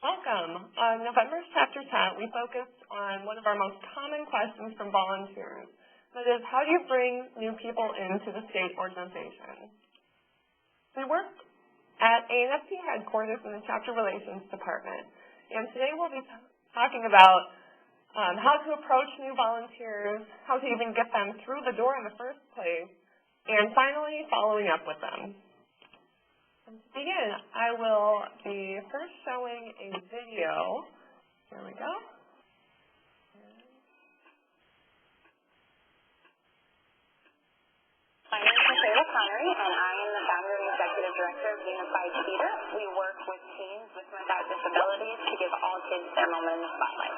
Welcome. On November's chapter chat, we focused on one of our most common questions from volunteers. That is, how do you bring new people into the state organization? We work at ANFP headquarters in the chapter relations department, and today we'll be talking about how to approach new volunteers, how to even get them through the door in the first place, and finally, following up with them. And to begin, I will be first showing a video. Here we go. My name is Michaela Connery, and I am the founder and executive director of Unified Theater. We work with teens with and without disabilities to give all kids their moment in the spotlight.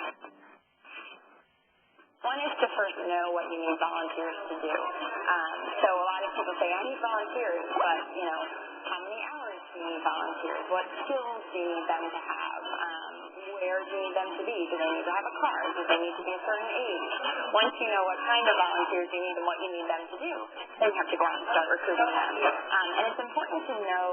One is to first know what you need volunteers to do. So a lot of people say, I need volunteers, but, how many hours do you need volunteers? What skills do you need them to have? Where do you need them to be? Do they need to have a car? Do they need to be a certain age? Once you know what kind of volunteers you need and what you need them to do, then you have to go out and start recruiting them. And it's important to know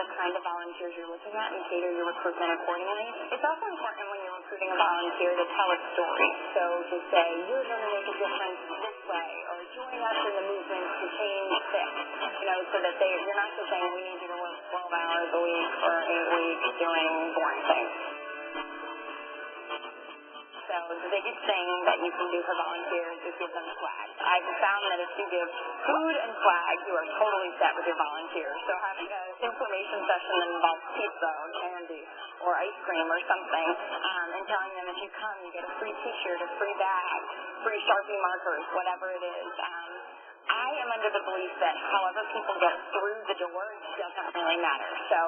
the kind of volunteers you're looking at and cater your recruitment accordingly. It's also important when you're recruiting a volunteer to tell a story. So to say, you're going to make a difference this way, or join us in the movement to change this, so that you're not just saying, we need you to work 12 hours a week or 8 weeks doing boring things. So the biggest thing that you can do for volunteers is give them swag. I've found that if you give food and swag, you are totally set with your volunteers. So having an information session that involves pizza or candy or ice cream or something, and telling them if you come, you get a free t-shirt, a free bag, free Sharpie markers, whatever it is. I am under the belief that however people get through the door doesn't really matter. So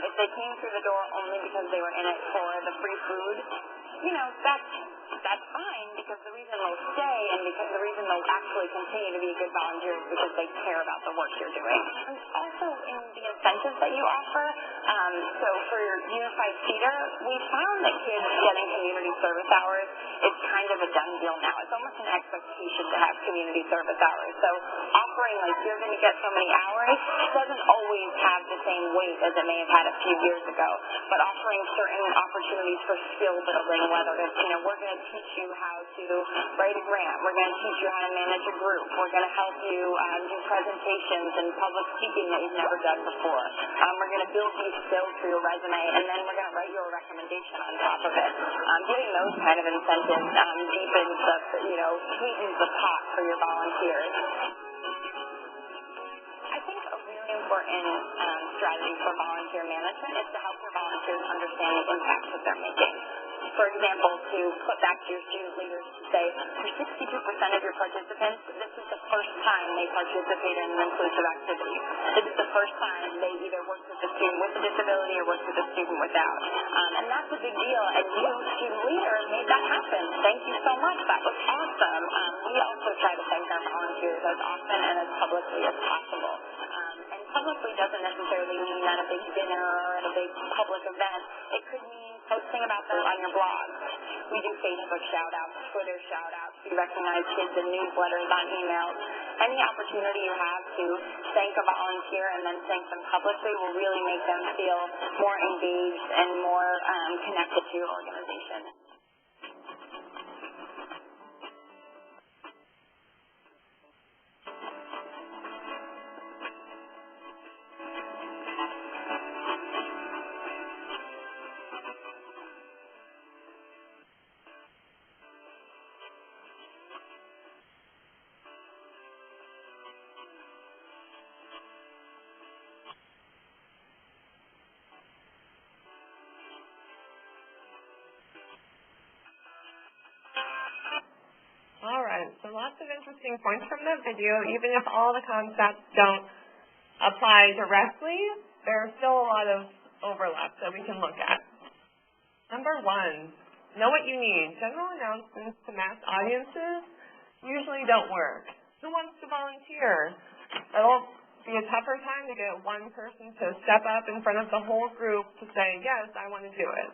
if they came through the door only because they were in it for the free food, that's fine, because the reason they'll stay and because the reason they'll actually continue to be a good volunteer is because they care about the work you're doing. And also in the incentives that you offer, so for your Unified Theater, we found that kids getting community service hours is kind of a done deal now. It's almost an expectation to have community service hours. So offering, you're going to get so many hours doesn't always have the same weight as it may have had a few years ago. But offering certain opportunities for skill building, whether it's, we're going to teach you how to write a grant, we're going to teach you how to manage a group, we're going to help you do presentations and public speaking that you've never done before. We're going to build these skills for your resume, and then we're going to write you a recommendation on top of it. Getting those kind of incentives deepens the, sweetens the pot for your volunteers. I think a really important strategy for volunteer management is to help your volunteers understand the impact that they're making. For example, to put back to your student leaders to say, for 62% of your participants, this is the first time they participate in an inclusive activity. This is the first time they either worked with a student with a disability or worked with a student without. And that's a big deal, and you, student leader, made that happen. Thank you so much. That was awesome. We also try to thank our volunteers as often and as publicly as possible. And publicly doesn't necessarily mean at a big dinner or at a big public event. It could mean posting about them on your blog. We do Facebook shout-outs, Twitter shout-outs. We recognize kids in newsletters, on emails. Any opportunity you have to thank a volunteer and then thank them publicly will really make them feel more engaged and more connected to your organization. All right, so lots of interesting points from the video. Even if all the concepts don't apply directly, there are still a lot of overlap that we can look at. Number one, know what you need. General announcements to mass audiences usually don't work. Who wants to volunteer? It'll be a tougher time to get one person to step up in front of the whole group to say, yes, I want to do it.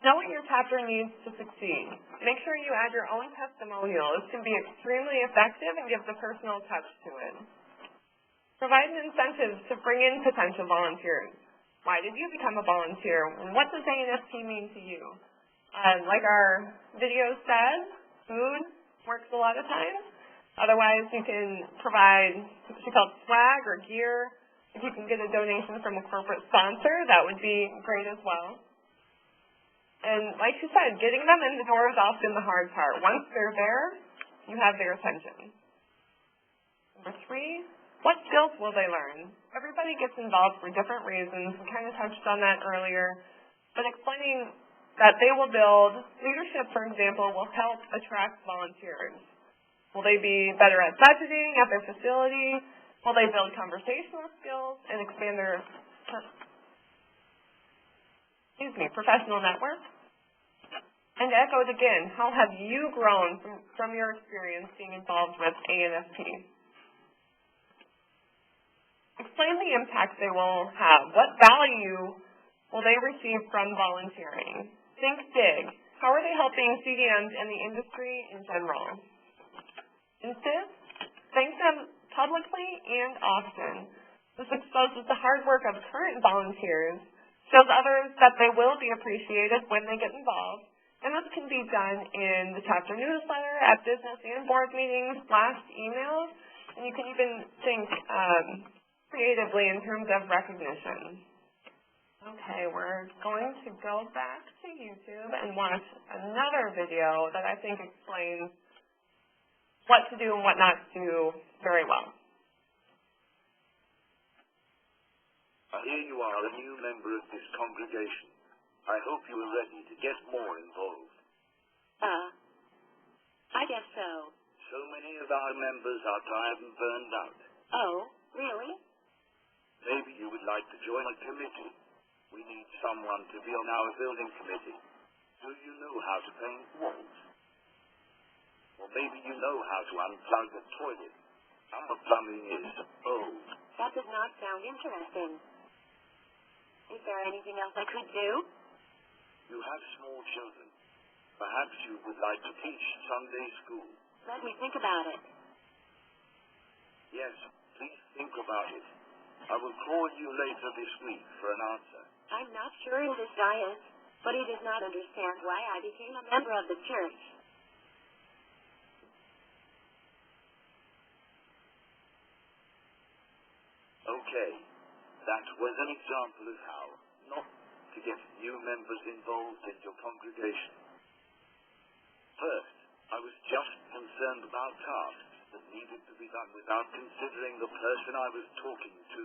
Know what your chapter needs to succeed. Make sure you add your own testimonial. This can be extremely effective and gives a personal touch to it. Provide an incentive to bring in potential volunteers. Why did you become a volunteer? What does ANSP mean to you? Like our video said, food works a lot of times. Otherwise, you can provide what you call swag or gear. If you can get a donation from a corporate sponsor, that would be great as well. And like she said, getting them in the door is often the hard part. Once they're there, you have their attention. Number 3, what skills will they learn? Everybody gets involved for different reasons. We kind of touched on that earlier. But explaining that they will build, leadership, for example, will help attract volunteers. Will they be better at budgeting at their facility? Will they build conversational skills and expand their professional network? And echoed again, how have you grown from your experience being involved with ANSP? Explain the impact they will have. What value will they receive from volunteering? Think big. How are they helping CDMs and the industry in general? And 5th, thank them publicly and often. This exposes the hard work of current volunteers, shows others that they will be appreciated when they get involved, and this can be done in the chapter newsletter, at business and board meetings, blast emails, and you can even think creatively in terms of recognition. Okay, we're going to go back to YouTube and watch another video that I think explains what to do and what not to do very well. I hear you are a new member of this congregation. I hope you are ready to get more involved. I guess so. So many of our members are tired and burned out. Oh, really? Maybe you would like to join a committee. We need someone to be on our building committee. Do you know how to paint walls? Or maybe you know how to unplug a toilet. Our plumbing is old. That does not sound interesting. Is there anything else I could do? You have small children. Perhaps you would like to teach Sunday school. Let me think about it. Yes, please think about it. I will call you later this week for an answer. I'm not sure in this diocese, but he does not understand why I became a member of the church. Okay, that was an example of how not to get new members involved in your congregation. First, I was just concerned about tasks that needed to be done without considering the person I was talking to.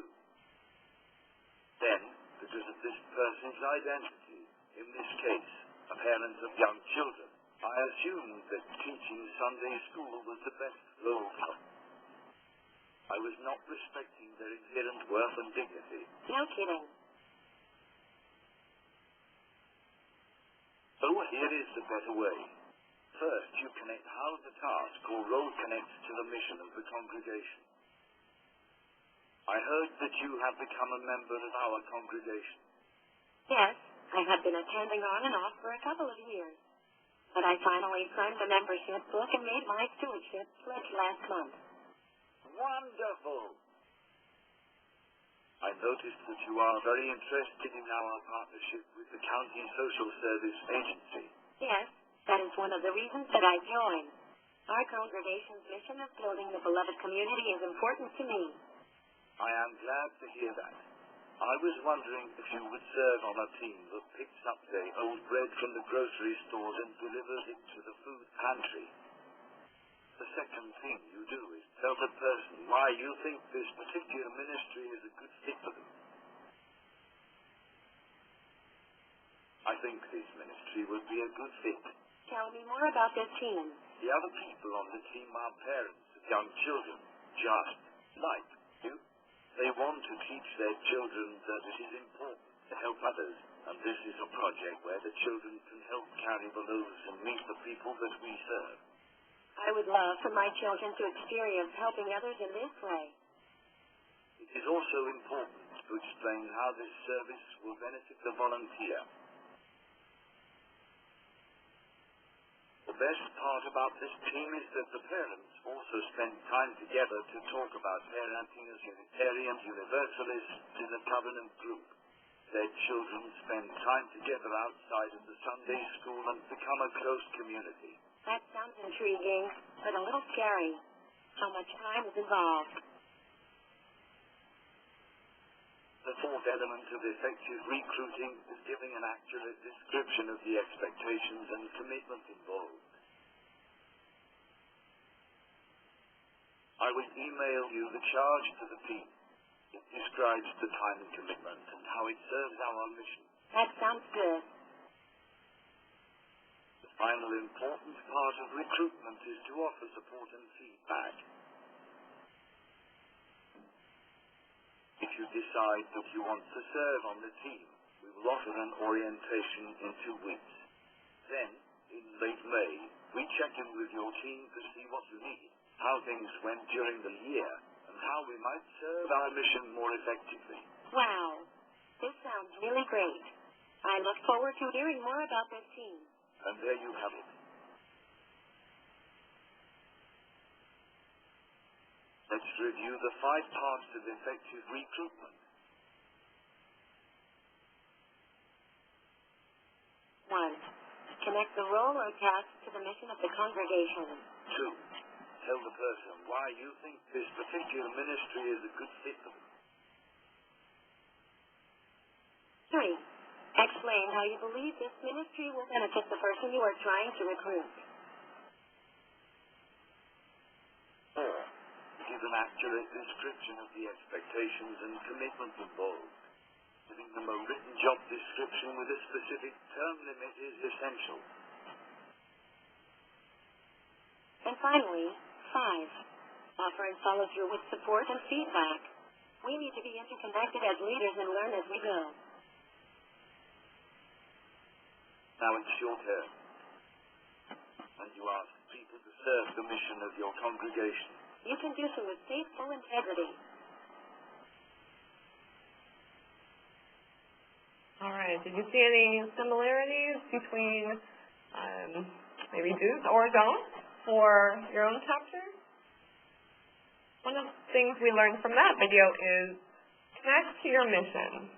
Then, because of this person's identity, in this case, a parent of young children, I assumed that teaching Sunday school was the best role for them. I was not respecting their inherent worth and dignity. No kidding. So here is the better way. First, you connect how the task or role connects to the mission of the congregation. I heard that you have become a member of our congregation. Yes, I have been attending on and off for a couple of years. But I finally signed the membership book and made my stewardship pledge last month. Wonderful! I noticed that you are very interested in our partnership with the County Social Service Agency. Yes, that is one of the reasons that I joined. Our congregation's mission of building the beloved community is important to me. I am glad to hear that. I was wondering if you would serve on a team that picks up, say, old bread from the grocery stores and delivers it to the food pantry. The second thing you do is tell the person why you think this particular ministry is a good fit for them. I think this ministry would be a good fit. Tell me more about this team. The other people on the team are parents of young children, just like you. They want to teach their children that it is important to help others, and this is a project where the children can help carry the loaves and meet the people that we serve. I would love for my children to experience helping others in this way. It is also important to explain how this service will benefit the volunteer. The best part about this team is that the parents also spend time together to talk about parenting as Unitarian Universalists in a covenant group. their children spend time together outside of the Sunday school and become a close community. That sounds intriguing, but a little scary. How much time is involved? The fourth element of effective recruiting is giving an accurate description of the expectations and commitment involved. I will email you the charge to the team. It describes the time and commitment and how it serves our mission. That sounds good. The final important part of recruitment is to offer support and feedback. If you decide that you want to serve on the team, we will offer an orientation in 2 weeks. Then, in late May, we check in with your team to see what you need, how things went during the year, and how we might serve our mission more effectively. Wow, this sounds really great. I look forward to hearing more about this team. And there you have it. Let's review the 5 parts of effective recruitment. 1. Connect the role or task to the mission of the congregation. 2. Tell the person why you think this particular ministry is a good fit for them. 3. Explain how you believe this ministry will benefit the person you are trying to recruit. 4. Give an accurate description of the expectations and commitment involved. Giving them a written job description with a specific term limit is essential. And finally, 5. Offer and follow through with support and feedback. We need to be interconnected as leaders and learn as we go. Now it's your turn. And you ask people to serve the mission of your congregation. You can do so with faithful integrity. All right. Did you see any similarities between maybe do's or don'ts for your own chapter? One of the things we learned from that video is connect to your mission.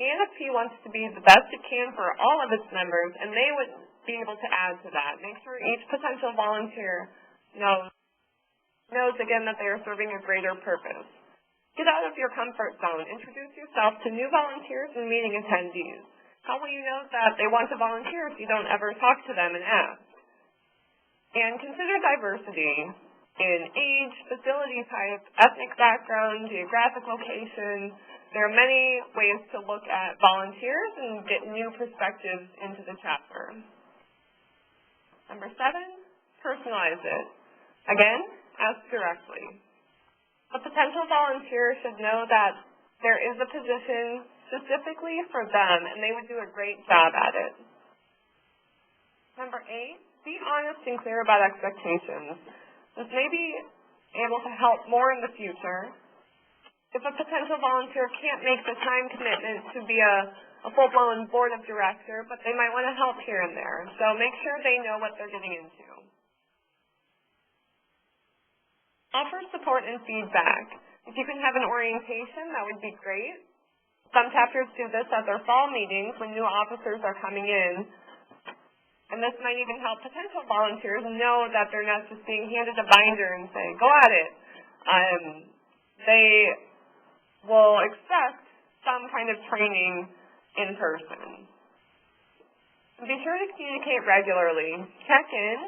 ENFP wants to be the best it can for all of its members, and they would be able to add to that. Make sure each potential volunteer knows again that they are serving a greater purpose. Get out of your comfort zone. Introduce yourself to new volunteers and meeting attendees. How will you know that they want to volunteer if you don't ever talk to them and ask? And consider diversity in age, facility type, ethnic background, geographic location. There are many ways to look at volunteers and get new perspectives into the chapter. Number 7, personalize it. Again, ask directly. A potential volunteer should know that there is a position specifically for them, and they would do a great job at it. Number 8, be honest and clear about expectations. This may be able to help more in the future. If a potential volunteer can't make the time commitment to be a full-blown board of director, but they might want to help here and there. So make sure they know what they're getting into. Offer support and feedback. If you can have an orientation, that would be great. Some chapters do this at their fall meetings when new officers are coming in. And this might even help potential volunteers know that they're not just being handed a binder and say, go at it. They will expect some kind of training in person. Be sure to communicate regularly. Check in.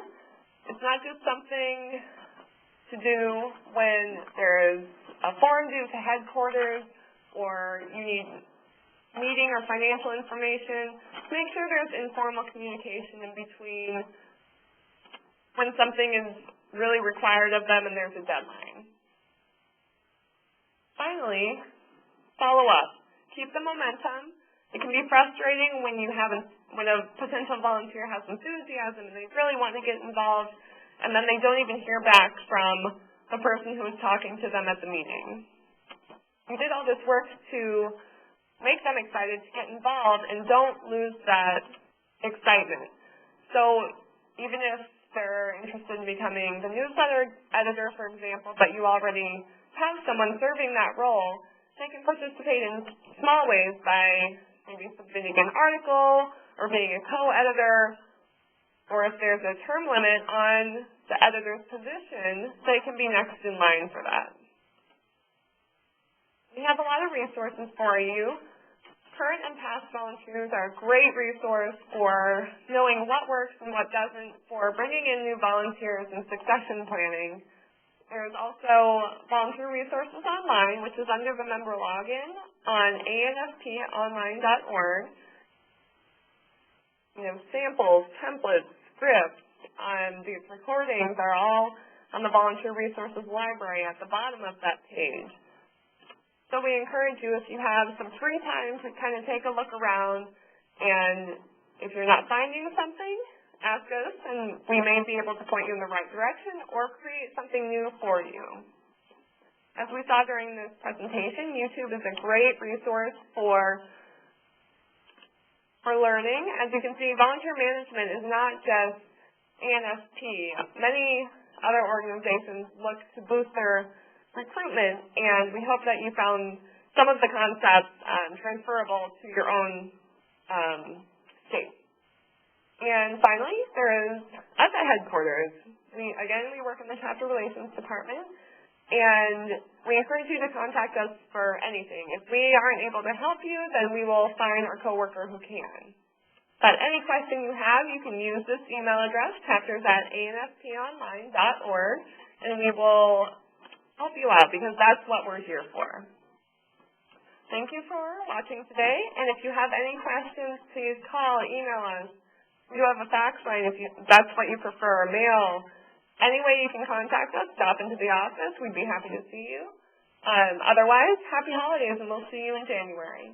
It's not just something to do when there's a form due to headquarters or you need meeting or financial information. Make sure there's informal communication in between when something is really required of them and there's a deadline. Finally, follow up. Keep the momentum. It can be frustrating when a potential volunteer has enthusiasm and they really want to get involved, and then they don't even hear back from the person who is talking to them at the meeting. We did all this work to make them excited to get involved, and don't lose that excitement. So even if they're interested in becoming the newsletter editor, for example, but you already have someone serving that role, they can participate in small ways by maybe submitting an article or being a co-editor, or if there's a term limit on the editor's position, they can be next in line for that. We have a lot of resources for you. Current and past volunteers are a great resource for knowing what works and what doesn't, for bringing in new volunteers and succession planning. There's also volunteer resources online, which is under the member login on anfponline.org. Samples, templates, scripts, these recordings are all on the volunteer resources library at the bottom of that page. So we encourage you, if you have some free time, to kind of take a look around, and if you're not finding something, ask us, and we may be able to point you in the right direction or create something new for you. As we saw during this presentation, YouTube is a great resource for learning. As you can see, volunteer management is not just ANFP. Many other organizations look to boost their recruitment, and we hope that you found some of the concepts transferable to your own state. And finally, there is us at headquarters. We work in the chapter relations department, and we encourage you to contact us for anything. If we aren't able to help you, then we will find our coworker who can. But any question you have, you can use this email address, chapters@anfponline.org, and we will help you out, because that's what we're here for. Thank you for watching today, and if you have any questions, please call, email us. We do have a fax line if that's what you prefer, mail. Any way you can contact us, stop into the office. We'd be happy to see you. Otherwise, happy holidays, and we'll see you in January.